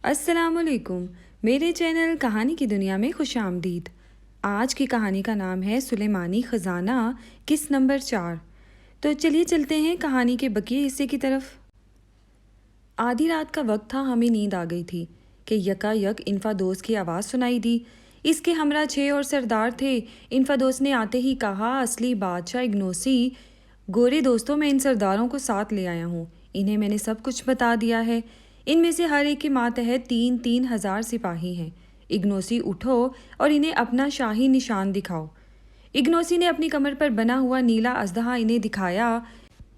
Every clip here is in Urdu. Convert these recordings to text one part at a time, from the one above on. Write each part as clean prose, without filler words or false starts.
السلام علیکم، میرے چینل کہانی کی دنیا میں خوش آمدید۔ آج کی کہانی کا نام ہے سلیمانی خزانہ قسط نمبر 4۔ تو چلیے چلتے ہیں کہانی کے بقیہ حصے کی طرف۔ آدھی رات کا وقت تھا، ہمیں نیند آ گئی تھی کہ یکا یک انفادوس کی آواز سنائی دی۔ اس کے ہمراہ 6 اور سردار تھے۔ انفادوس نے آتے ہی کہا، اصلی بادشاہ اگنوسی گورے دوستوں، میں ان سرداروں کو ساتھ لے آیا ہوں۔ انہیں میں نے سب کچھ بتا دیا ہے۔ ان میں سے ہر ایک کے ماتحت 3,000 سپاہی ہیں۔ اگنوسی اٹھو اور انہیں اپنا شاہی نشان دکھاؤ۔ اگنوسی نے اپنی کمر پر بنا ہوا نیلا اژدہا انہیں دکھایا۔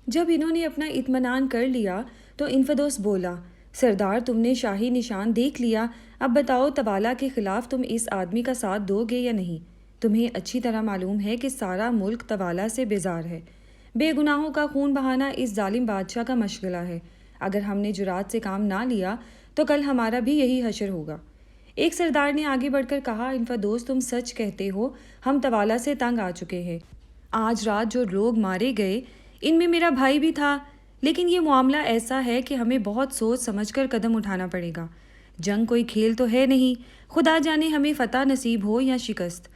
جب انہوں نے اپنا اطمینان کر لیا تو انفادوس بولا، سردار تم نے شاہی نشان دیکھ لیا، اب بتاؤ توالا کے خلاف تم اس آدمی کا ساتھ دو گے یا نہیں؟ تمہیں اچھی طرح معلوم ہے کہ سارا ملک توالا سے بیزار ہے۔ بے گناہوں کا خون بہانا اس ظالم بادشاہ کا مشغلہ ہے۔ اگر ہم نے جرات سے کام نہ لیا تو کل ہمارا بھی یہی حشر ہوگا۔ ایک سردار نے آگے بڑھ کر کہا، انفادوس تم سچ کہتے ہو، ہم توالا سے تنگ آ چکے ہیں۔ آج رات جو لوگ مارے گئے ان میں میرا بھائی بھی تھا، لیکن یہ معاملہ ایسا ہے کہ ہمیں بہت سوچ سمجھ کر قدم اٹھانا پڑے گا۔ جنگ کوئی کھیل تو ہے نہیں، خدا جانے ہمیں فتح نصیب ہو یا شکست۔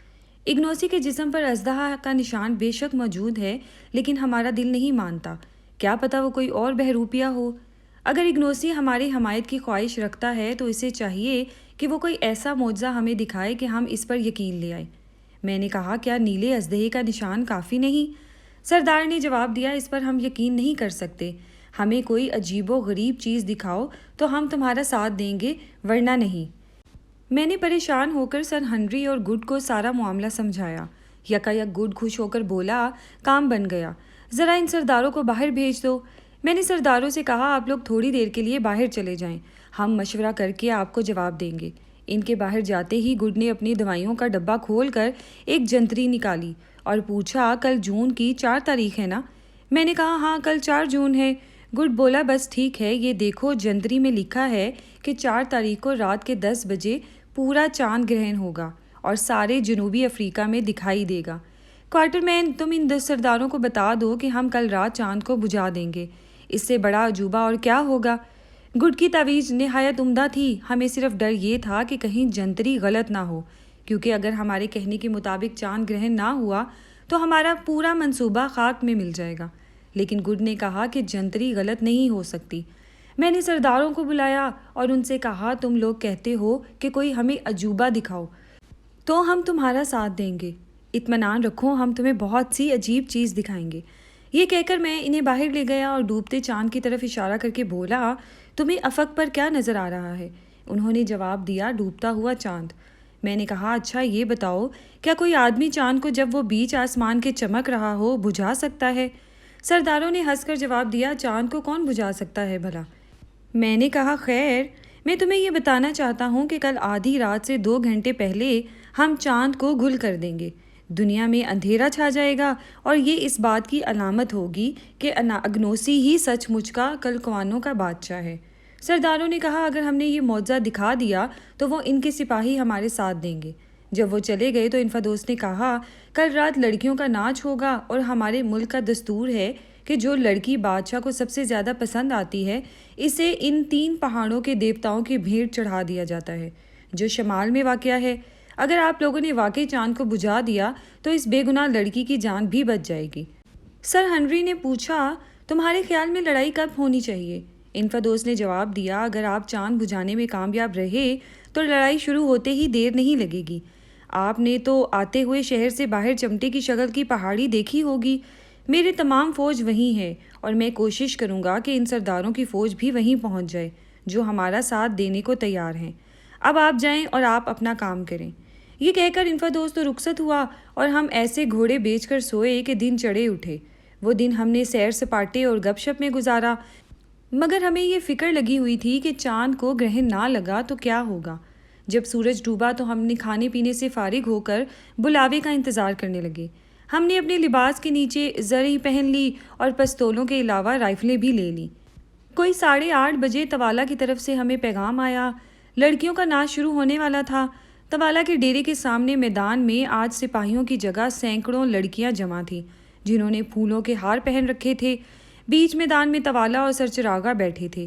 اگنوسی کے جسم پر اژدہا کا نشان بے شک موجود ہے، لیکن ہمارا دل نہیں مانتا۔ کیا پتہ وہ کوئی اور بہروپیہ ہو۔ اگر اگنوسی ہماری حمایت کی خواہش رکھتا ہے تو اسے چاہیے کہ وہ کوئی ایسا معجزہ ہمیں دکھائے کہ ہم اس پر یقین لے آئیں۔ میں نے کہا، کیا نیلے اژدہے کا نشان کافی نہیں؟ سردار نے جواب دیا، اس پر ہم یقین نہیں کر سکتے۔ ہمیں کوئی عجیب و غریب چیز دکھاؤ تو ہم تمہارا ساتھ دیں گے، ورنہ نہیں۔ میں نے پریشان ہو کر سر ہنری اور گڈ کو سارا معاملہ سمجھایا۔ یکا یک گڈ خوش ہو کر بولا، کام بن گیا، ذرا ان سرداروں کو باہر بھیج دو۔ میں نے سرداروں سے کہا، آپ لوگ تھوڑی دیر کے لیے باہر چلے جائیں، ہم مشورہ کر کے آپ کو جواب دیں گے۔ ان کے باہر جاتے ہی گڈ نے اپنی دوائیوں کا ڈبہ کھول کر ایک جنتری نکالی اور پوچھا، کل جون کی 4 تاریخ ہے نا؟ میں نے کہا، ہاں کل 4 جون ہے۔ گڈ بولا، بس ٹھیک ہے، یہ دیکھو جنتری میں لکھا ہے کہ 4 تاریخ کو رات کے 10 بجے پورا چاند گرہن ہوگا اور سارے جنوبی افریقہ میں دکھائی دے گا۔ کوارٹر مین، تم ان 10 سرداروں کو بتا دو کہ ہم کل رات چاند کو بجھا دیں گے، اس سے بڑا عجوبہ اور کیا ہوگا؟ گڈ کی تعویذ نہایت عمدہ تھی، ہمیں صرف ڈر یہ تھا کہ کہیں جنتری غلط نہ ہو، کیونکہ اگر ہمارے کہنے کے مطابق چاند گرہن نہ ہوا تو ہمارا پورا منصوبہ خاک میں مل جائے گا۔ لیکن گڈ نے کہا کہ جنتری غلط نہیں ہو سکتی۔ میں نے سرداروں کو بلایا اور ان سے کہا، تم لوگ کہتے ہو کہ کوئی ہمیں عجوبہ دکھاؤ تو ہم تمہارا ساتھ دیں گے۔ اطمینان رکھو، ہم تمہیں بہت سی عجیب چیز دکھائیں گے۔ یہ کہہ کر میں انہیں باہر لے گیا اور ڈوبتے چاند کی طرف اشارہ کر کے بولا، تمہیں افق پر کیا نظر آ رہا ہے؟ انہوں نے جواب دیا، ڈوبتا ہوا چاند۔ میں نے کہا، اچھا یہ بتاؤ، کیا کوئی آدمی چاند کو جب وہ بیچ آسمان کے چمک رہا ہو بجھا سکتا ہے؟ سرداروں نے ہنس کر جواب دیا، چاند کو کون بجھا سکتا ہے بھلا؟ میں نے کہا، خیر، میں تمہیں یہ بتانا چاہتا ہوں کہ کل آدھی رات سے 2 گھنٹے پہلے ہم چاند کو گل کر دیں گے، دنیا میں اندھیرا چھا جائے گا، اور یہ اس بات کی علامت ہوگی کہ اگنوسی ہی سچ مچ کا کلکوانوں کا بادشاہ ہے۔ سرداروں نے کہا، اگر ہم نے یہ معجزہ دکھا دیا تو وہ ان کے سپاہی ہمارے ساتھ دیں گے۔ جب وہ چلے گئے تو انفادوس نے کہا، کل رات لڑکیوں کا ناچ ہوگا اور ہمارے ملک کا دستور ہے کہ جو لڑکی بادشاہ کو سب سے زیادہ پسند آتی ہے اسے ان 3 پہاڑوں کے دیوتاؤں کی بھیڑ چڑھا دیا جاتا ہے جو شمال میں واقع ہے۔ اگر آپ لوگوں نے واقعی چاند کو بجھا دیا تو اس بے گناہ لڑکی کی جان بھی بچ جائے گی۔ سر ہنری نے پوچھا، تمہارے خیال میں لڑائی کب ہونی چاہیے؟ انفادوس نے جواب دیا، اگر آپ چاند بجھانے میں کامیاب رہے تو لڑائی شروع ہوتے ہی دیر نہیں لگے گی۔ آپ نے تو آتے ہوئے شہر سے باہر چمٹے کی شکل کی پہاڑی دیکھی ہوگی۔ میرے تمام فوج وہیں ہے اور میں کوشش کروں گا کہ ان سرداروں کی فوج بھی وہیں پہنچ جائے جو ہمارا ساتھ دینے کو تیار ہیں۔ اب آپ جائیں اور آپ اپنا کام کریں۔ یہ کہہ کر انفادوس تو رخصت ہوا اور ہم ایسے گھوڑے بیچ کر سوئے کہ دن چڑھے اٹھے۔ وہ دن ہم نے سیر سپاٹے اور گپ شپ میں گزارا، مگر ہمیں یہ فکر لگی ہوئی تھی کہ چاند کو گرہن نہ لگا تو کیا ہوگا۔ جب سورج ڈوبا تو ہم نے کھانے پینے سے فارغ ہو کر بلاوے کا انتظار کرنے لگے۔ ہم نے اپنے لباس کے نیچے زرعی پہن لی اور پستولوں کے علاوہ رائفلیں بھی لے لیں۔ کوئی 8:30 بجے توالا کی طرف سے ہمیں پیغام آیا، لڑکیوں کا ناچ شروع ہونے والا تھا۔ توالا کے ڈیرے کے سامنے میدان میں آج سپاہیوں کی جگہ سینکڑوں لڑکیاں جمع تھیں جنہوں نے پھولوں کے ہار پہن رکھے تھے۔ بیچ میدان میں توالا اور سرچراغا بیٹھے تھے۔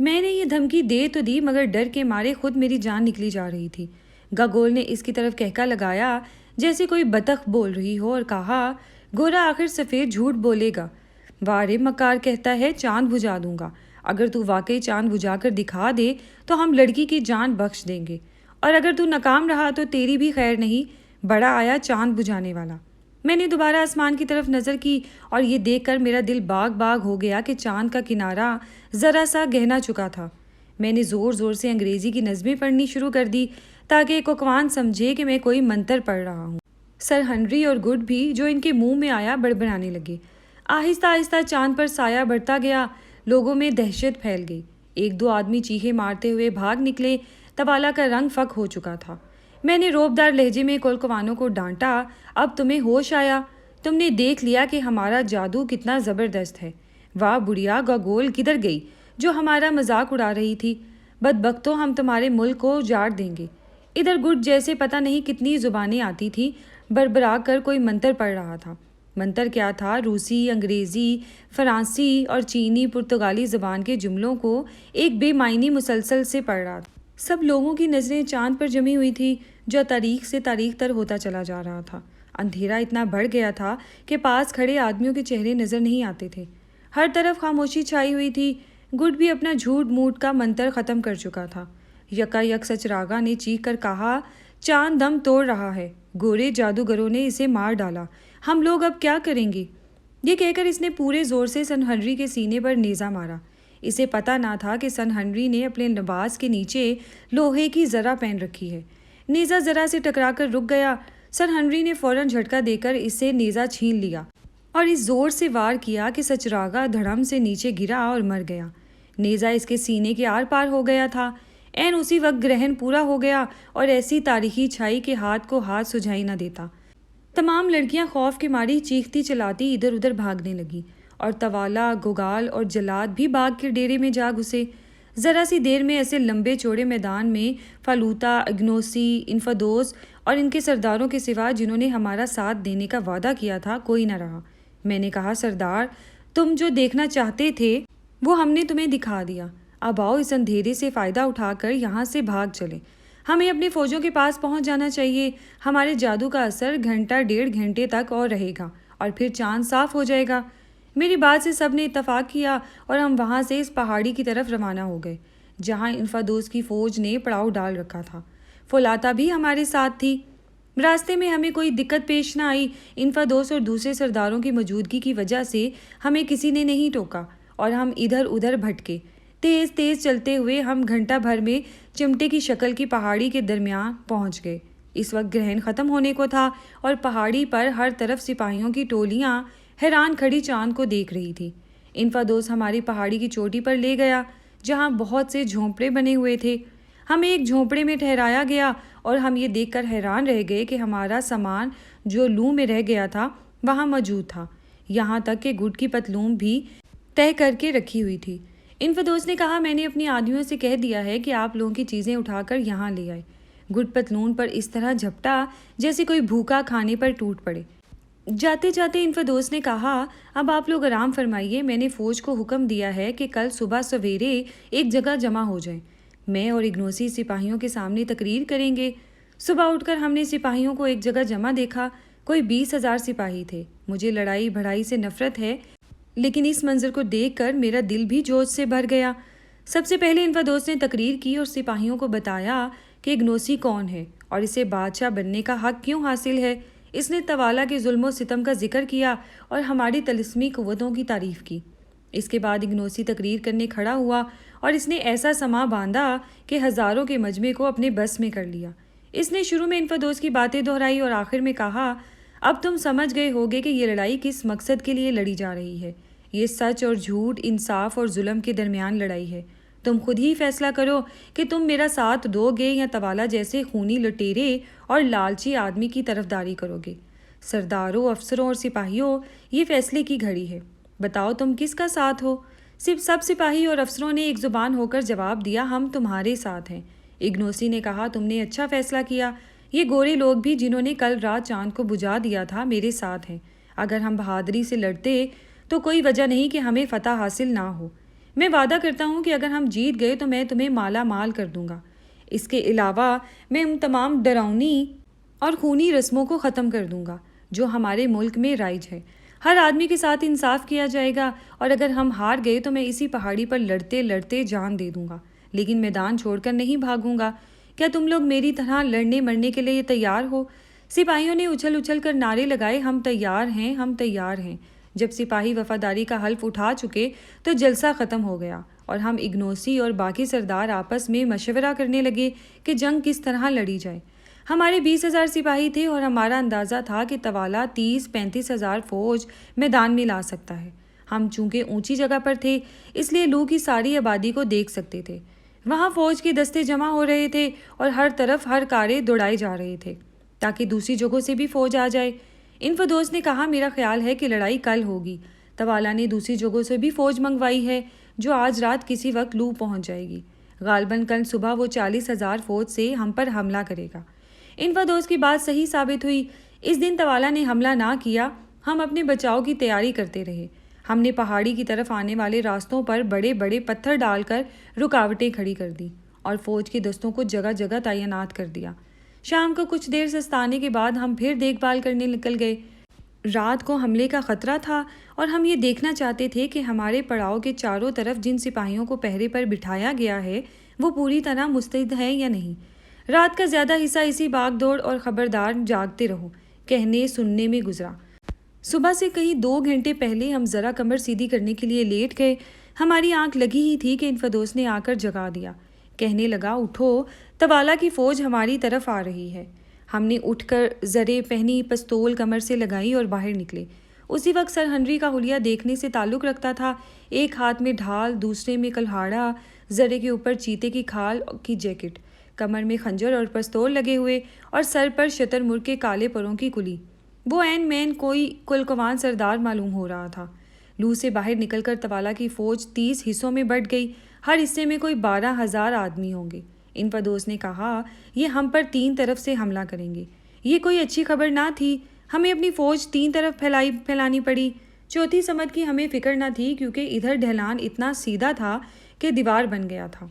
میں نے یہ دھمکی دے تو دی مگر ڈر کے مارے خود میری جان نکلی جا رہی تھی۔ گگول نے اس کی طرف کہکا لگایا جیسے کوئی بطخ بول رہی ہو اور کہا، گورا آخر سفید جھوٹ بولے گا۔ وارے مکار کہتا ہے چاند بجھا دوں گا۔ اگر تو واقعی چاند بجھا کر دکھا دے تو ہم لڑکی کی جان بخش دیں گے، اور اگر تو ناکام رہا تو تیری بھی خیر نہیں، بڑا آیا چاند بجھانے والا۔ میں نے دوبارہ آسمان کی طرف نظر کی اور یہ دیکھ کر میرا دل باغ باغ ہو گیا کہ چاند کا کنارہ ذرا سا گہنا چکا تھا۔ میں نے زور زور سے انگریزی کی نظمیں پڑھنی شروع کر دی تاکہ کوکوان سمجھے کہ میں کوئی منتر پڑھ رہا ہوں۔ سر ہنری اور گڈ بھی جو ان کے منہ میں آیا بڑبڑانے لگے۔ آہستہ آہستہ چاند پر سایہ بڑھتا گیا، لوگوں میں دہشت پھیل گئی۔ ایک دو آدمی چیخے مارتے ہوئے بھاگ نکلے۔ توالا کا رنگ فک ہو چکا تھا۔ میں نے روبدار لہجے میں کولکوانوں کو ڈانٹا، اب تمہیں ہوش آیا؟ تم نے دیکھ لیا کہ ہمارا جادو کتنا زبردست ہے۔ واہ بڑھیا، گگول کدھر گئی جو ہمارا مذاق اڑا رہی تھی؟ بدبختوں، ہم تمہارے ملک کو اجاڑ دیں گے۔ ادھر گڈ جیسے پتہ نہیں کتنی زبانیں آتی تھی بربرا کر کوئی منتر پڑھ رہا تھا۔ منتر کیا تھا؟ روسی، انگریزی، فرانسی اور چینی پرتگالی زبان کے جملوں کو ایک بے معنی مسلسل سے پڑھ رہا تھا۔ سب لوگوں کی نظریں چاند پر جمی ہوئی تھی جو تاریخ سے تاریخ تر ہوتا چلا جا رہا تھا۔ اندھیرا اتنا بڑھ گیا تھا کہ پاس کھڑے آدمیوں کے چہرے نظر نہیں آتے تھے۔ ہر طرف خاموشی چھائی ہوئی تھی۔ گڈ بھی اپنا جھوٹ موٹ کا منتر ختم کر چکا تھا۔ یکا یک سچراگا نے چیخ کر کہا، چاند دم توڑ رہا ہے، گورے جادوگروں نے اسے مار ڈالا، ہم لوگ اب کیا کریں گے؟ یہ کہہ کر اس نے پورے زور سے سن ہنری کے سینے پر نیزہ مارا۔ اسے پتہ نہ تھا کہ سن ہنری نے اپنے لباس کے نیچے لوہے کی زرہ پہن رکھی ہے۔ نیزہ ذرا سے ٹکرا کر رک گیا۔ سن ہنری نے فوراً جھٹکا دے کر اسے نیزہ چھین لیا اور اس زور سے وار کیا کہ سچراگا دھڑم سے نیچے گرا اور مر گیا۔ نیزہ اس کے سینے کے آر پار ہو گیا تھا۔ عین اسی وقت گرہن پورا ہو گیا اور ایسی تاریکی چھائی کہ ہاتھ کو ہاتھ سجھائی نہ دیتا۔ تمام لڑکیاں خوف کے ماری چیختی چلاتی ادھر ادھر بھاگنے لگی اور توالا، گوگال اور جلاد بھی باغ کے ڈیرے میں جا گھسے۔ ذرا سی دیر میں ایسے لمبے چوڑے میدان میں فالوتا، اگنوسی، انفادوس اور ان کے سرداروں کے سوا جنہوں نے ہمارا ساتھ دینے کا وعدہ کیا تھا کوئی نہ رہا۔ میں نے کہا، سردار، تم جو دیکھنا چاہتے تھے وہ ہم نے تمہیں دکھا دیا۔ اب آؤ اس اندھیرے سے فائدہ اٹھا کر یہاں سے بھاگ چلیں۔ ہمیں اپنے فوجوں کے پاس پہنچ جانا چاہیے۔ ہمارے جادو کا اثر گھنٹہ ڈیڑھ گھنٹے تک اور رہے گا اور پھر چاند صاف ہو جائے گا۔ میری بات سے سب نے اتفاق کیا اور ہم وہاں سے اس پہاڑی کی طرف روانہ ہو گئے جہاں انفادوس کی فوج نے پڑاؤ ڈال رکھا تھا۔ فولاتا بھی ہمارے ساتھ تھی۔ راستے میں ہمیں کوئی دقت پیش نہ آئی۔ انفادوس اور دوسرے سرداروں کی موجودگی کی وجہ سے ہمیں کسی نے نہیں ٹوکا اور ہم ادھر ادھر بھٹکے۔ تیز تیز چلتے ہوئے ہم گھنٹہ بھر میں چمٹے کی شکل کی پہاڑی کے درمیان پہنچ گئے۔ اس وقت گرہن ختم ہونے کو تھا اور پہاڑی پر ہر طرف سپاہیوں کی ٹولیاں حیران کھڑی چاند کو دیکھ رہی تھی۔ انفادوس ہماری پہاڑی کی چوٹی پر لے گیا جہاں بہت سے جھونپڑے بنے ہوئے تھے۔ ہمیں ایک جھونپڑے میں ٹھہرایا گیا اور ہم یہ دیکھ کر حیران رہ گئے کہ ہمارا سامان جو لوں میں رہ گیا تھا وہاں موجود تھا، یہاں تک کہ گڈ کی پتلون بھی طے کر کے رکھی ہوئی تھی۔ انفادوس نے کہا، میں نے اپنی آدمیوں سے کہہ دیا ہے کہ آپ لوگوں کی چیزیں اٹھا کر یہاں لے آئے۔ گڈ پتلون پر اس طرح جھپٹا جیسے کوئی بھوکا کھانے پر ٹوٹ پڑے۔ جاتے جاتے انفادوس نے کہا، اب آپ لوگ آرام فرمائیے، میں نے فوج کو حکم دیا ہے کہ کل صبح سویرے ایک جگہ جمع ہو جائیں۔ میں اور اگنوسی سپاہیوں کے سامنے تقریر کریں گے۔ صبح اٹھ کر ہم نے سپاہیوں کو ایک جگہ جمع دیکھا۔ کوئی 20,000 سپاہی تھے۔ مجھے لڑائی بھڑائی سے نفرت ہے لیکن اس منظر کو دیکھ کر میرا دل بھی جوش سے بھر گیا۔ سب سے پہلے انفادوس نے تقریر کی اور سپاہیوں کو بتایا کہ اگنوسی کون ہے اور اسے بادشاہ بننے کا حق کیوں حاصل ہے۔ اس نے توالا کے ظلم و ستم کا ذکر کیا اور ہماری طلسمی قوتوں کی تعریف کی۔ اس کے بعد اگنوسی تقریر کرنے کھڑا ہوا اور اس نے ایسا سما باندھا کہ ہزاروں کے مجمع کو اپنے بس میں کر لیا۔ اس نے شروع میں انفادوس کی باتیں دہرائی اور آخر میں کہا، اب تم سمجھ گئے ہوگے کہ یہ لڑائی کس مقصد کے لیے لڑی جا رہی ہے۔ یہ سچ اور جھوٹ، انصاف اور ظلم کے درمیان لڑائی ہے۔ تم خود ہی فیصلہ کرو کہ تم میرا ساتھ دو گے یا توالا جیسے خونی لٹیرے اور لالچی آدمی کی طرفداری کرو گے۔ سرداروں، افسروں اور سپاہیوں، یہ فیصلے کی گھڑی ہے۔ بتاؤ تم کس کا ساتھ ہو؟ سب سپاہی اور افسروں نے ایک زبان ہو کر جواب دیا، ہم تمہارے ساتھ ہیں۔ اگنوسی نے کہا، تم نے اچھا فیصلہ کیا۔ یہ گورے لوگ بھی جنہوں نے کل رات چاند کو بجھا دیا تھا میرے ساتھ ہیں۔ اگر ہم بہادری سے لڑتے تو کوئی وجہ نہیں کہ ہمیں فتح حاصل نہ ہو۔ میں وعدہ کرتا ہوں کہ اگر ہم جیت گئے تو میں تمہیں مالا مال کر دوں گا۔ اس کے علاوہ میں ان تمام ڈراؤنی اور خونی رسموں کو ختم کر دوں گا جو ہمارے ملک میں رائج ہے۔ ہر آدمی کے ساتھ انصاف کیا جائے گا، اور اگر ہم ہار گئے تو میں اسی پہاڑی پر لڑتے لڑتے جان دے دوں گا، لیکن میدان چھوڑ کر نہیں بھاگوں گا۔ کیا تم لوگ میری طرح لڑنے مرنے کے لیے تیار ہو؟ سپاہیوں نے اچھل اچھل کر نعرے لگائے، ہم تیار ہیں، ہم تیار ہیں۔ جب سپاہی وفاداری کا حلف اٹھا چکے تو جلسہ ختم ہو گیا، اور ہم اگنوسی اور باقی سردار آپس میں مشورہ کرنے لگے کہ جنگ کس طرح لڑی جائے۔ ہمارے 20,000 سپاہی تھے، اور ہمارا اندازہ تھا کہ توالا 30-35,000 فوج میدان میں لا سکتا ہے۔ ہم چونکہ اونچی جگہ پر تھے، اس لیے لو کی ساری آبادی کو دیکھ سکتے تھے۔ وہاں فوج کے دستے جمع ہو رہے تھے، اور ہر طرف ہر کارے دوڑائے جا رہے تھے تاکہ دوسری جگہوں سے بھی فوج آ جائے۔ انفدوس نے کہا، میرا خیال ہے کہ لڑائی کل ہوگی۔ توالا نے دوسری جگہوں سے بھی فوج منگوائی ہے جو آج رات کسی وقت لو پہنچ جائے گی۔ غالباً کل صبح وہ 40,000 فوج سے ہم پر حملہ کرے گا۔ انفدوس کی بات صحیح ثابت ہوئی۔ اس دن توالا نے حملہ نہ کیا، ہم اپنے بچاؤ کی تیاری کرتے رہے۔ ہم نے پہاڑی کی طرف آنے والے راستوں پر بڑے بڑے پتھر ڈال کر رکاوٹیں کھڑی کر دیں، اور فوج کے دستوں کو جگہ جگہ تعینات کر دیا۔ شام کو کچھ دیر سستانے کے بعد ہم پھر دیکھ بھال کرنے نکل گئے۔ رات کو حملے کا خطرہ تھا، اور ہم یہ دیکھنا چاہتے تھے کہ ہمارے پڑاؤ کے چاروں طرف جن سپاہیوں کو پہرے پر بٹھایا گیا ہے وہ پوری طرح مستعد ہیں یا نہیں۔ رات کا زیادہ حصہ اسی باغ دوڑ اور خبردار جاگتے رہو کہنے سننے میں گزرا۔ صبح سے کہیں 2 گھنٹے پہلے ہم ذرا کمر سیدھی کرنے کے لیے لیٹ گئے۔ ہماری آنکھ لگی ہی تھی کہ انفدوس نے آ کر جگا دیا۔ کہنے لگا، اٹھو، توالا کی فوج ہماری طرف آ رہی ہے۔ ہم نے اٹھ کر زرے پہنی پستول کمر سے لگائی اور باہر نکلے۔ اسی وقت سر ہنری کا حلیہ دیکھنے سے تعلق رکھتا تھا۔ ایک ہاتھ میں ڈھال، دوسرے میں کلہاڑا، زرے کے اوپر چیتے کی کھال کی جیکٹ، کمر میں خنجر اور پستول لگے ہوئے، اور سر پر شتر مرغ کے کالے پروں کی کلی۔ وہ عین مین کوئی کلکوان سردار معلوم ہو رہا تھا۔ لو سے باہر نکل کر توالا کی فوج 30 حصوں میں بٹ گئی، ہر حصے میں کوئی 12,000 آدمی ہوں گے۔ انفدوس نے کہا، یہ ہم پر 3 طرف سے حملہ کریں گے۔ یہ کوئی اچھی خبر نہ تھی، ہمیں اپنی فوج 3 طرف پھیلانی پڑی۔ چوتھی سمت کی ہمیں فکر نہ تھی، کیونکہ ادھر ڈھلان اتنا سیدھا تھا کہ دیوار بن گیا تھا،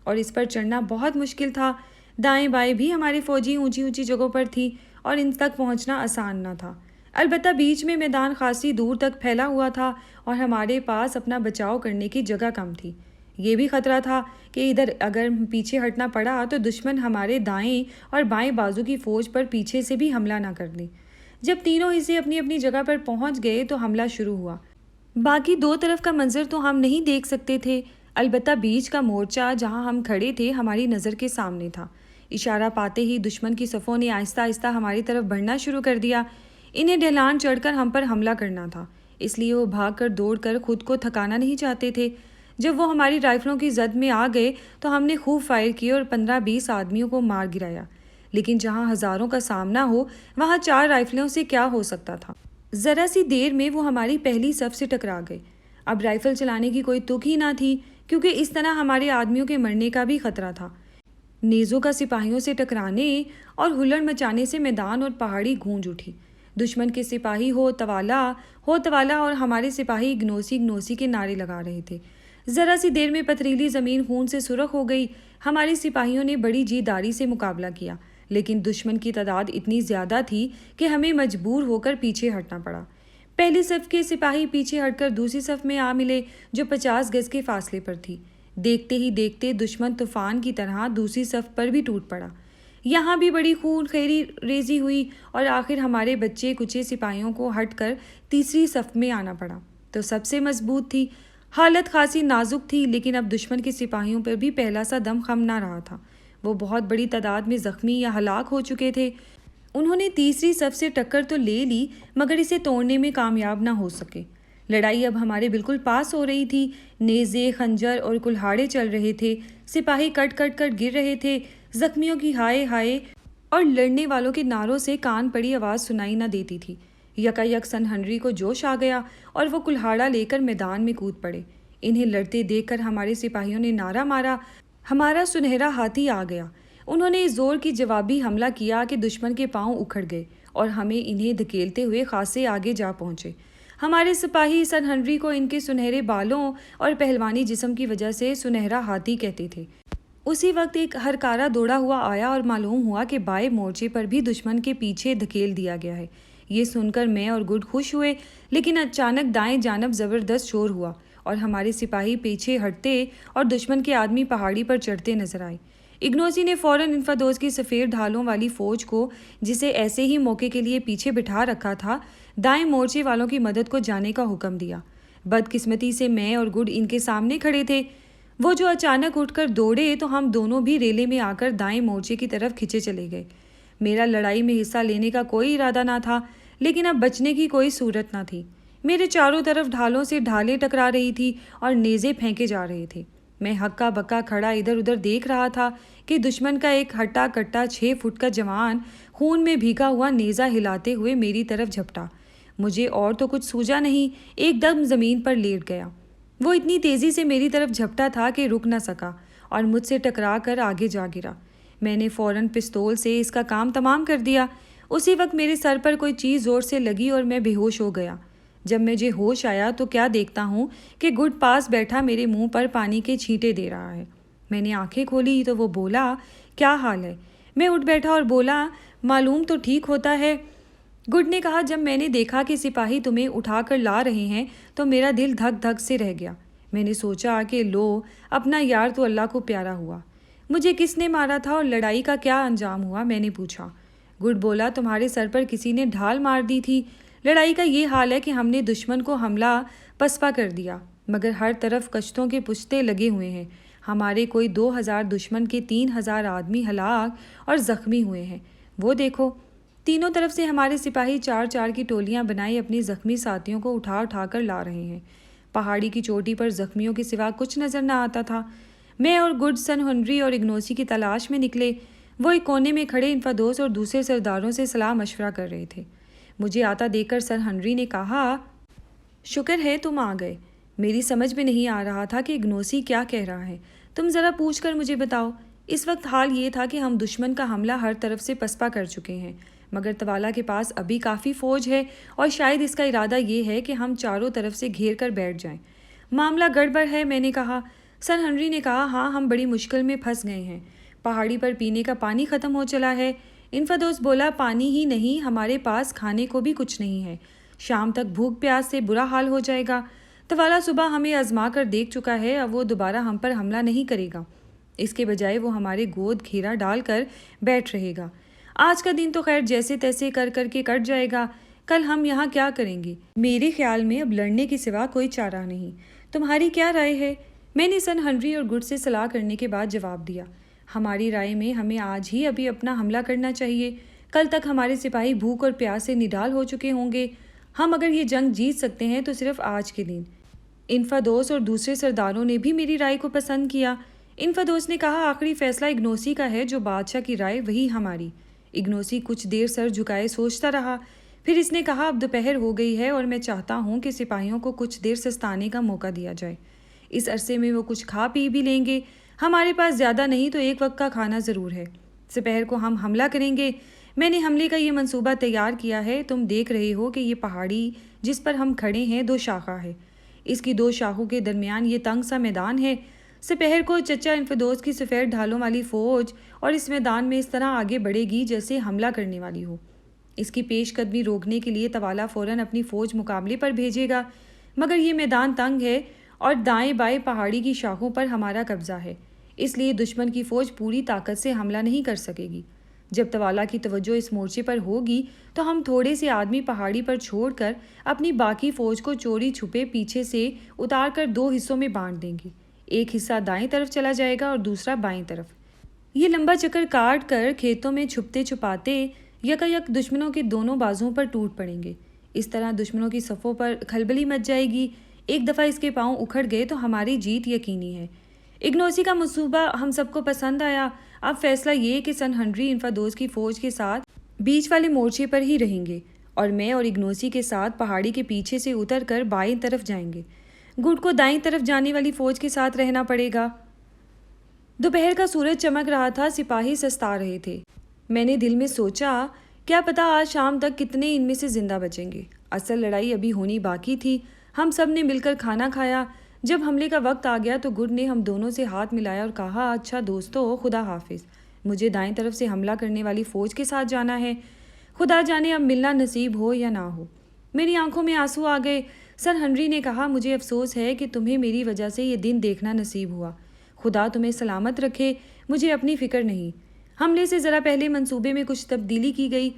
اور اس پر چڑھنا بہت مشکل تھا۔ دائیں بائیں بھی ہماری فوجی اونچی اونچی جگہوں پر تھی، اور ان تک پہنچنا آسان نہ تھا۔ البتہ بیچ میں میدان خاصی دور تک پھیلا ہوا تھا، اور ہمارے پاس اپنا بچاؤ کرنے کی جگہ کم تھی۔ یہ بھی خطرہ تھا کہ ادھر اگر پیچھے ہٹنا پڑا تو دشمن ہمارے دائیں اور بائیں بازو کی فوج پر پیچھے سے بھی حملہ نہ کر دے۔ جب تینوں حصے اپنی اپنی جگہ پر پہنچ گئے تو حملہ شروع ہوا۔ باقی 2 طرف کا منظر تو ہم نہیں دیکھ سکتے تھے، البتہ بیچ کا مورچہ جہاں ہم کھڑے تھے ہماری نظر کے سامنے تھا۔ اشارہ پاتے ہی دشمن کی صفوں نے آہستہ آہستہ ہماری طرف بڑھنا شروع کر دیا۔ انہیں ڈھلان چڑھ کر ہم پر حملہ کرنا تھا، اس لیے وہ بھاگ کر دوڑ کر خود کو تھکانا نہیں چاہتے تھے۔ جب وہ ہماری رائفلوں کی زد میں آ گئے تو ہم نے خوب فائر کیے اور 15-20 آدمیوں کو مار گرایا، لیکن جہاں ہزاروں کا سامنا ہو وہاں 4 رائفلوں سے کیا ہو سکتا تھا۔ ذرا سی دیر میں وہ ہماری پہلی صف سے ٹکرا گئے۔ اب رائفل چلانے کی کوئی تک ہی نہ تھی، کیونکہ اس طرح ہمارے آدمیوں کے مرنے کا بھی خطرہ تھا۔ نیزوں کا سپاہیوں سے ٹکرانے اور ہلڑ مچانے سے میدان اور پہاڑی گونج اٹھی۔ دشمن کے سپاہی ہو توالا اور ہمارے سپاہی اگنوسی کے نعرے لگا رہے تھے۔ ذرا سی دیر میں پتھریلی زمین خون سے سرخ ہو گئی۔ ہمارے سپاہیوں نے بڑی جی داری سے مقابلہ کیا، لیکن دشمن کی تعداد اتنی زیادہ تھی کہ ہمیں مجبور ہو کر پیچھے ہٹنا پڑا۔ پہلی صف کے سپاہی پیچھے ہٹ کر دوسری صف میں آ ملے جو 50 گز کے فاصلے پر تھی۔ دیکھتے ہی دیکھتے دشمن طوفان کی طرح دوسری صف پر بھی ٹوٹ پڑا۔ یہاں بھی بڑی خون خیری ریزی ہوئی، اور آخر ہمارے بچے کچے سپاہیوں کو ہٹ کر تیسری صف میں آنا پڑا تو سب سے مضبوط تھی۔ حالت خاصی نازک تھی، لیکن اب دشمن کے سپاہیوں پر بھی پہلا سا دم خم نہ رہا تھا۔ وہ بہت بڑی تعداد میں زخمی یا ہلاک ہو چکے تھے۔ انہوں نے تیسری صف سے ٹکر تو لے لی، مگر اسے توڑنے میں کامیاب نہ ہو سکے۔ لڑائی اب ہمارے بالکل پاس ہو رہی تھی۔ نیزے، خنجر اور کلہاڑے چل رہے تھے۔ سپاہی کٹ کٹ کر گر رہے تھے۔ زخمیوں کی ہائے ہائے اور لڑنے والوں کے نعروں سے کان پڑی آواز سنائی نہ دیتی تھی۔ یکایک سن ہنری کو جوش آ گیا اور وہ کلہاڑا لے کر میدان میں کود پڑے۔ انہیں لڑتے دیکھ کر ہمارے سپاہیوں نے نعرہ مارا، ہمارا سنہرا ہاتھی آ گیا۔ انہوں نے زور کی جوابی حملہ کیا کہ دشمن کے پاؤں اکھڑ گئے اور ہمیں انہیں دھکیلتے ہوئے خاصے آگے جا پہنچے۔ ہمارے سپاہی سر ہنری کو ان کے سنہرے بالوں اور پہلوانی جسم کی وجہ سے سنہرا ہاتھی کہتے تھے۔ اسی وقت ایک ہرکارا دوڑا ہوا آیا اور معلوم ہوا کہ بائیں مورچے پر بھی دشمن کے پیچھے دھکیل دیا گیا ہے۔ یہ سن کر میں اور گڈ خوش ہوئے، لیکن اچانک دائیں جانب زبردست شور ہوا اور ہمارے سپاہی پیچھے ہٹتے اور دشمن کے آدمی پہاڑی پر چڑھتے نظر آئے۔ اگنوسی نے فوراً انفادوس کی سفید ڈھالوں والی فوج کو، جسے ایسے ہی موقع کے لیے پیچھے بٹھا رکھا تھا، دائیں مورچے والوں کی مدد کو جانے کا حکم دیا۔ بدقسمتی سے میں اور گڈ ان کے سامنے کھڑے تھے۔ وہ جو اچانک اٹھ کر دوڑے تو ہم دونوں بھی ریلے میں آ کر دائیں مورچے کی طرف کھنچے چلے گئے۔ میرا لڑائی میں حصہ لینے کا کوئی ارادہ نہ تھا، لیکن اب بچنے کی کوئی صورت نہ تھی۔ میرے چاروں طرف ڈھالوں سے ڈھالیں ٹکرا رہی تھی اور نیزے پھینکے جا رہے تھے۔ میں ہکا بکا کھڑا ادھر ادھر دیکھ رہا تھا کہ دشمن کا ایک ہٹا کٹا 6 فٹ کا جوان خون میں بھیگا ہوا نیزہ ہلاتے ہوئے میری طرف جھپٹا۔ مجھے اور تو کچھ سوجا نہیں، ایک دم زمین پر لیٹ گیا۔ وہ اتنی تیزی سے میری طرف جھپٹا تھا کہ رک نہ سکا اور مجھ سے ٹکرا کر آگے جا گرا۔ میں نے فوراً پستول سے اس کا کام تمام کر دیا۔ اسی وقت میرے سر پر کوئی چیز زور سے لگی اور میں بے ہوش ہو گیا۔ جب مجھے ہوش آیا تو کیا دیکھتا ہوں کہ گڈ پاس بیٹھا میرے منہ پر پانی کے چھینٹے دے رہا ہے۔ میں نے آنکھیں کھولی تو وہ بولا، کیا حال ہے؟ میں اٹھ بیٹھا اور بولا، معلوم تو ٹھیک ہوتا ہے۔ گڈ نے کہا، جب میں نے دیکھا کہ سپاہی تمہیں اٹھا کر لا رہے ہیں تو میرا دل دھک دھک سے رہ گیا۔ میں نے سوچا کہ لو، اپنا یار تو اللہ کو پیارا ہوا۔ مجھے کس نے مارا تھا اور لڑائی کا کیا انجام ہوا؟ میں نے پوچھا۔ گڈ بولا، تمہارے سر پر کسی نے ڈھال مار دی تھی۔ لڑائی کا یہ حال ہے کہ ہم نے دشمن کو حملہ پسپا کر دیا، مگر ہر طرف کشتوں کے پشتے لگے ہوئے ہیں۔ ہمارے کوئی 2000 دشمن کے 3000 آدمی ہلاک اور زخمی ہوئے ہیں۔ وہ دیکھو، تینوں طرف سے ہمارے سپاہی 4 کی ٹولیاں بنائی اپنی زخمی ساتھیوں کو اٹھا اٹھا کر لا رہے ہیں۔ پہاڑی کی چوٹی پر زخمیوں کے سوا کچھ نظر نہ آتا تھا۔ میں اور گڈ سن ہنری اور اگنوسی کی تلاش میں نکلے۔ وہ ایک کونے میں کھڑے انفادوس اور دوسرے سرداروں سے صلاح مشورہ کر رہے تھے۔ مجھے آتا دیکھ کر سر ہنری نے کہا، شکر ہے تم آ گئے۔ میری سمجھ میں نہیں آ رہا تھا کہ اگنوسی کیا کہہ رہا ہے۔ تم ذرا پوچھ کر مجھے بتاؤ۔ اس وقت حال یہ تھا کہ ہم دشمن کا حملہ ہر طرف سے پسپا کر چکے ہیں، مگر توالا کے پاس ابھی کافی فوج ہے اور شاید اس کا ارادہ یہ ہے کہ ہم چاروں طرف سے گھیر کر بیٹھ جائیں۔ معاملہ گڑبڑ ہے، میں نے کہا۔ سر ہنری نے کہا، ہاں، ہم بڑی مشکل میں پھنس گئے ہیں۔ پہاڑی پر پینے کا پانی ختم ہو چلا ہے۔ انفادوس بولا، پانی ہی نہیں، ہمارے پاس کھانے کو بھی کچھ نہیں ہے۔ شام تک بھوک پیاس سے برا حال ہو جائے گا۔ توالا صبح ہمیں آزما کر دیکھ چکا ہے، اب وہ دوبارہ ہم پر حملہ نہیں کرے گا۔ اس کے بجائے وہ ہمارے گود گھیرا ڈال کر بیٹھ رہے گا۔ آج کا دن تو خیر جیسے تیسے کر کر کے کٹ جائے گا، کل ہم یہاں کیا کریں گے؟ میرے خیال میں اب لڑنے کے سوا کوئی چارہ نہیں۔ تمہاری کیا رائے ہے؟ میں نے سن ہنری اور گڈ سے صلاح کرنے کے بعد جواب دیا، ہماری رائے میں ہمیں آج ہی ابھی اپنا حملہ کرنا چاہیے۔ کل تک ہمارے سپاہی بھوک اور پیاس سے نڈال ہو چکے ہوں گے۔ ہم اگر یہ جنگ جیت سکتے ہیں تو صرف آج کے دن۔ انفادوس اور دوسرے سرداروں نے بھی میری رائے کو پسند کیا۔ انفادوس نے کہا، آخری فیصلہ اگنوسی کا ہے، جو بادشاہ کی رائے وہی ہماری۔ اگنوسی کچھ دیر سر جھکائے سوچتا رہا، پھر اس نے کہا، اب دوپہر ہو گئی ہے اور میں چاہتا ہوں کہ سپاہیوں کو کچھ دیر سستانے کا موقع دیا جائے۔ اس عرصے میں وہ کچھ کھا پی بھی لیں گے۔ ہمارے پاس زیادہ نہیں تو ایک وقت کا کھانا ضرور ہے۔ دوپہر کو ہم حملہ کریں گے۔ میں نے حملے کا یہ منصوبہ تیار کیا ہے۔ تم دیکھ رہے ہو کہ یہ پہاڑی جس پر ہم کھڑے ہیں 2 شاخہ ہے۔ اس کی 2 شاخوں کے درمیان یہ تنگ سا میدان ہے۔ دوپہر کو چچا انفادوس کی سفید ڈھالوں والی فوج اور اس میدان میں اس طرح آگے بڑھے گی جیسے حملہ کرنے والی ہو۔ اس کی پیش قدمی روکنے کے لیے توالا فوراً اپنی فوج مقابلے پر بھیجے گا، مگر یہ میدان تنگ ہے اور دائیں بائیں پہاڑی کی شاخوں پر ہمارا قبضہ ہے، اس لیے دشمن کی فوج پوری طاقت سے حملہ نہیں کر سکے گی۔ جب توالا کی توجہ اس مورچے پر ہوگی تو ہم تھوڑے سے آدمی پہاڑی پر چھوڑ کر اپنی باقی فوج کو چوری چھپے پیچھے سے اتار کر 2 حصوں میں بانٹ دیں گے۔ ایک حصہ دائیں طرف چلا جائے گا اور دوسرا بائیں طرف۔ یہ لمبا چکر کاٹ کر کھیتوں میں چھپتے چھپاتے یکایک دشمنوں کے دونوں بازوؤں پر ٹوٹ پڑیں گے۔ اس طرح دشمنوں کی صفوں پر کھلبلی مچ جائے گی۔ ایک دفعہ اس کے پاؤں اکھڑ گئے تو ہماری جیت یقینی ہے۔ اگنوسی کا منصوبہ ہم سب کو پسند آیا۔ اب فیصلہ یہ کہ سن ہنری انفادوس کی فوج کے ساتھ بیچ والے مورچے پر ہی رہیں گے اور میں اور اگنوسی کے ساتھ پہاڑی کے پیچھے سے اتر کر بائیں طرف جائیں گے۔ گڈ کو دائیں طرف جانے والی فوج کے ساتھ رہنا پڑے گا۔ دوپہر کا سورج چمک رہا تھا، سپاہی سستا رہے تھے۔ میں نے دل میں سوچا، کیا پتہ آج شام تک کتنے ان میں سے زندہ بچیں گے۔ اصل لڑائی ابھی ہونی باقی تھی۔ ہم سب نے مل کر کھانا کھایا۔ جب حملے کا وقت آ گیا تو گڈ نے ہم دونوں سے ہاتھ ملایا اور کہا، اچھا دوستو، خدا حافظ، مجھے دائیں طرف سے حملہ کرنے والی فوج کے ساتھ جانا ہے۔ خدا جانے اب ملنا نصیب ہو یا نہ ہو۔ میری آنکھوں میں آنسو آ گئے۔ سر ہنری نے کہا، مجھے افسوس ہے کہ تمہیں میری وجہ سے یہ دن دیکھنا نصیب ہوا۔ خدا تمہیں سلامت رکھے، مجھے اپنی فکر نہیں۔ حملے سے ذرا پہلے منصوبے میں کچھ تبدیلی کی گئی،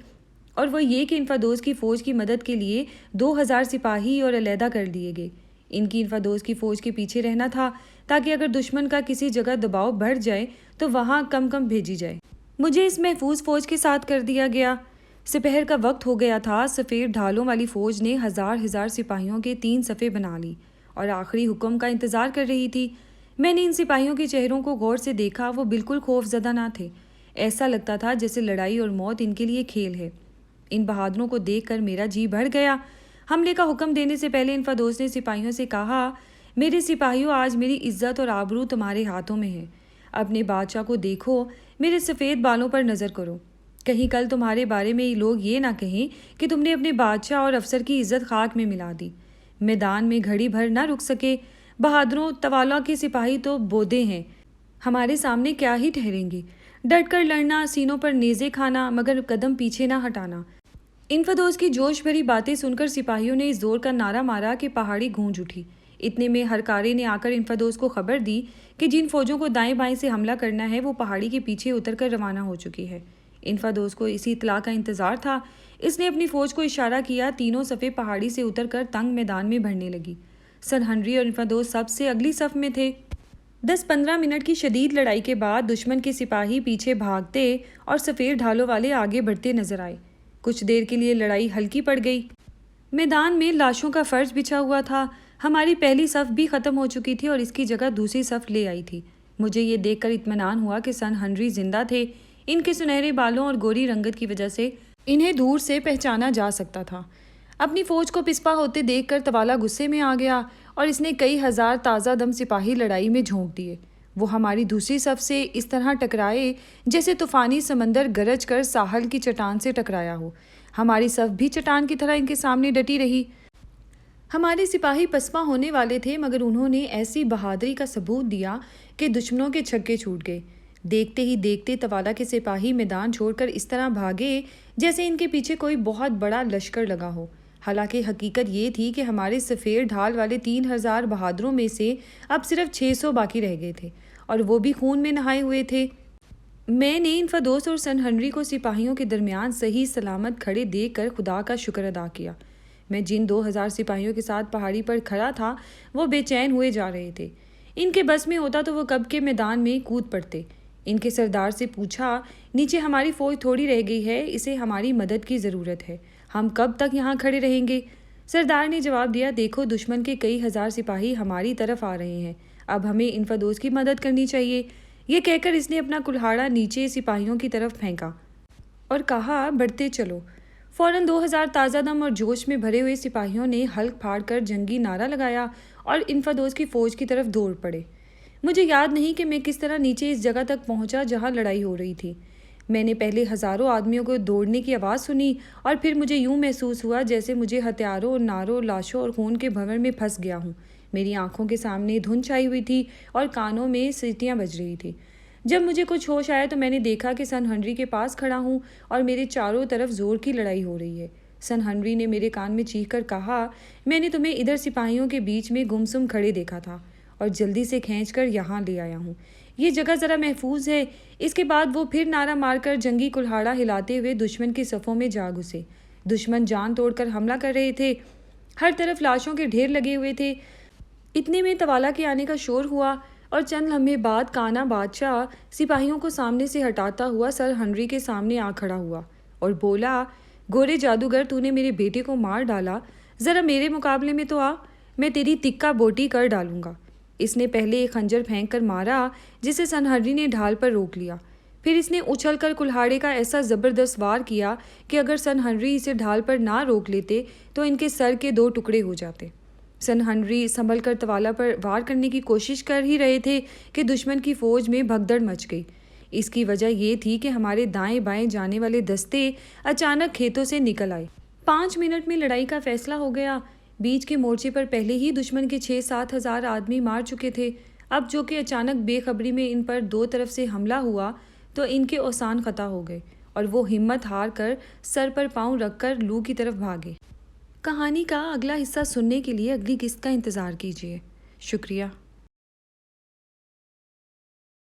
اور وہ یہ کہ انفادوس کی فوج کی مدد کے لیے 2000 سپاہی اور علیحدہ کر دیے گئے۔ ان کی انفادوس کی فوج کے پیچھے رہنا تھا تاکہ اگر دشمن کا کسی جگہ دباؤ بڑھ جائے تو وہاں کم بھیجی جائے۔ مجھے اس محفوظ فوج کے ساتھ کر دیا گیا۔ سپہر کا وقت ہو گیا تھا۔ سفید ڈھالوں والی فوج نے ہزار سپاہیوں کے 3 صفیں بنا لی اور آخری حکم کا انتظار کر رہی تھی۔ میں نے ان سپاہیوں کے چہروں کو غور سے دیکھا۔ وہ بالکل خوف زدہ نہ تھے۔ ایسا لگتا تھا جیسے لڑائی اور موت ان کے لیے کھیل ہے۔ ان بہادروں کو دیکھ کر میرا جی بھر گیا۔ حملے کا حکم دینے سے پہلے انفادوس نے سپاہیوں سے کہا، میرے سپاہیوں، آج میری عزت اور آبرو تمہارے ہاتھوں میں ہے۔ اپنے بادشاہ کو دیکھو، میرے سفید بالوں پر نظر کرو۔ کہیں کل تمہارے بارے میں لوگ یہ نہ کہیں کہ تم نے اپنے بادشاہ اور افسر کی عزت خاک میں ملا دی۔ میدان میں گھڑی بھر نہ رک سکے۔ بہادروں، توالا کے سپاہی تو بودے ہیں، ہمارے سامنے کیا ہی ٹھہریں گے۔ ڈٹ کر لڑنا، سینوں پر نیزے کھانا، مگر قدم پیچھے نہ ہٹانا۔ انفادوس کی جوش بھری باتیں سن کر سپاہیوں نے اس زور کا نعرہ مارا کہ پہاڑی گونج اٹھی۔ اتنے میں ہرکارے نے آ کر انفادوس کو خبر دی کہ جن فوجوں کو دائیں بائیں سے حملہ کرنا ہے وہ پہاڑی کے پیچھے اتر کر روانہ ہو چکی ہے۔ انفادوس کو اسی اطلاع کا انتظار تھا۔ اس نے اپنی فوج کو اشارہ کیا۔ تینوں صفیں پہاڑی سے اتر کر تنگ میدان میں بڑھنے لگی۔ سر ہنری اور انفادوس سب سے اگلی صف میں تھے۔ 10-15 منٹ کی شدید لڑائی کے بعد دشمن کے سپاہی پیچھے بھاگتے اور سفید ڈھالوں والے آگے بڑھتے نظر آئے۔ کچھ دیر کے لیے لڑائی ہلکی پڑ گئی۔ میدان میں لاشوں کا فرش بچھا ہوا تھا۔ ہماری پہلی صف بھی ختم ہو چکی تھی اور اس کی جگہ دوسری صف لے آئی تھی۔ مجھے یہ دیکھ کر اطمینان ہوا کہ سن ہنری زندہ تھے۔ ان کے سنہرے بالوں اور گوری رنگت کی وجہ سے انہیں دور سے پہچانا جا سکتا تھا۔ اپنی فوج کو پسپا ہوتے دیکھ کر توالا غصے میں آ گیا اور اس نے کئی ہزار تازہ دم سپاہی لڑائی میں جھونک دیے۔ وہ ہماری دوسری صف سے اس طرح ٹکرائے جیسے طوفانی سمندر گرج کر ساحل کی چٹان سے ٹکرایا ہو۔ ہماری صف بھی چٹان کی طرح ان کے سامنے ڈٹی رہی۔ ہمارے سپاہی پسپا ہونے والے تھے مگر انہوں نے ایسی بہادری کا ثبوت دیا کہ دشمنوں کے چھکے چھوٹ گئے۔ دیکھتے ہی دیکھتے توالا کے سپاہی میدان چھوڑ کر اس طرح بھاگے جیسے ان کے پیچھے کوئی بہت بڑا لشکر لگا ہو۔ حالانکہ حقیقت یہ تھی کہ ہمارے سفید ڈھال والے 3000 بہادروں میں سے اب صرف 600 باقی رہ گئے تھے اور وہ بھی خون میں نہائے ہوئے تھے۔ میں نے انفادوس اور سن ہنری کو سپاہیوں کے درمیان صحیح سلامت کھڑے دیکھ کر خدا کا شکر ادا کیا۔ میں جن 2000 سپاہیوں کے ساتھ پہاڑی پر کھڑا تھا وہ بے چین ہوئے جا رہے تھے۔ ان کے بس میں ہوتا تو وہ کب کے میدان میں کود پڑتے۔ ان کے سردار سے پوچھا، نیچے ہماری فوج تھوڑی رہ گئی ہے، اسے ہماری مدد کی ضرورت ہے، ہم کب تک یہاں کھڑے رہیں گے؟ سردار نے جواب دیا، دیکھو دشمن کے کئی ہزار سپاہی ہماری طرف آ رہے ہیں، اب ہمیں انفادوس کی مدد کرنی چاہیے۔ یہ کہہ کر اس نے اپنا کلہاڑا نیچے سپاہیوں کی طرف پھینکا اور کہا، بڑھتے چلو۔ فوراً 2000 تازہ دم اور جوش میں بھرے ہوئے سپاہیوں نے حلق پھاڑ کر جنگی نعرہ لگایا اور انفادوس کی فوج کی طرف دوڑ پڑے۔ مجھے یاد نہیں کہ میں کس طرح نیچے اس جگہ تک پہنچا جہاں لڑائی ہو رہی تھی۔ میں نے پہلے ہزاروں آدمیوں کو دوڑنے کی آواز سنی اور پھر مجھے یوں محسوس ہوا جیسے مجھے ہتھیاروں اور نعروں، لاشوں اور خون کے بھنور میں پھنس گیا ہوں۔ میری آنکھوں کے سامنے دھند چھائی ہوئی تھی اور کانوں میں سیٹیاں بج رہی تھی۔ جب مجھے کچھ ہوش آیا تو میں نے دیکھا کہ سن ہنری کے پاس کھڑا ہوں اور میرے چاروں طرف زور کی لڑائی ہو رہی ہے۔ سن ہنری نے میرے کان میں چیخ کر کہا، میں نے تمہیں ادھر سپاہیوں کے بیچ میں گمسم کھڑے دیکھا تھا اور جلدی سے کھینچ کر یہاں لے آیا ہوں۔ یہ جگہ ذرا محفوظ ہے۔ اس کے بعد وہ پھر نعرہ مار کر جنگی کلہاڑا ہلاتے ہوئے دشمن کی صفوں میں جا گھسے۔ دشمن جان توڑ کر حملہ کر رہے تھے۔ ہر طرف لاشوں کے ڈھیر لگے ہوئے تھے۔ اتنے میں توالا کے آنے کا شور ہوا اور چند لمحے بعد کانا بادشاہ سپاہیوں کو سامنے سے ہٹاتا ہوا سر ہنری کے سامنے آ کھڑا ہوا اور بولا، گورے جادوگر، تو نے میرے بیٹے کو مار ڈالا، ذرا میرے مقابلے میں تو آ، میں تیری تکہ بوٹی کر ڈالوں گا۔ اس نے پہلے ایک خنجر پھینک کر مارا جسے سن ہنری نے ڈھال پر روک لیا۔ پھر اس نے اچھل کر کلہاڑے کا ایسا زبردست وار کیا کہ اگر سن ہنری اسے ڈھال پر نہ روک لیتے تو ان کے سر کے 2 ٹکڑے ہو جاتے۔ سن ہنری سنبھل کر توالا پر وار کرنے کی کوشش کر ہی رہے تھے کہ دشمن کی فوج میں بھگدڑ مچ گئی۔ اس کی وجہ یہ تھی کہ ہمارے دائیں بائیں جانے والے دستے اچانک کھیتوں سے نکل آئے۔ 5 منٹ میں لڑائی کا فیصلہ ہو گیا۔ بیچ کے مورچے پر پہلے ہی دشمن کے 6-7 ہزار آدمی مار چکے تھے۔ اب جو کہ اچانک بے خبری میں ان پر 2 طرف سے حملہ ہوا تو ان کے اوزان خطا ہو گئے اور وہ ہمت ہار کر سر پر پاؤں رکھ کر لو کی طرف بھاگے۔ کہانی کا اگلا حصہ سننے کے لیے اگلی قسط کا انتظار کیجیے۔ شکریہ۔